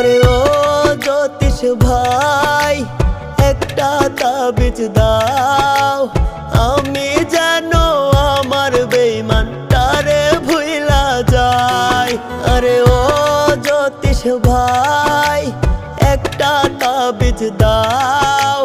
আরে ও জ্যোতিষ ভাই একটা তাবিজ দাও, আমি যেন আমার বেঈমানটারে ভুইলা যাই। আরে ও জ্যোতিষ ভাই একটা তাবিজ দাও।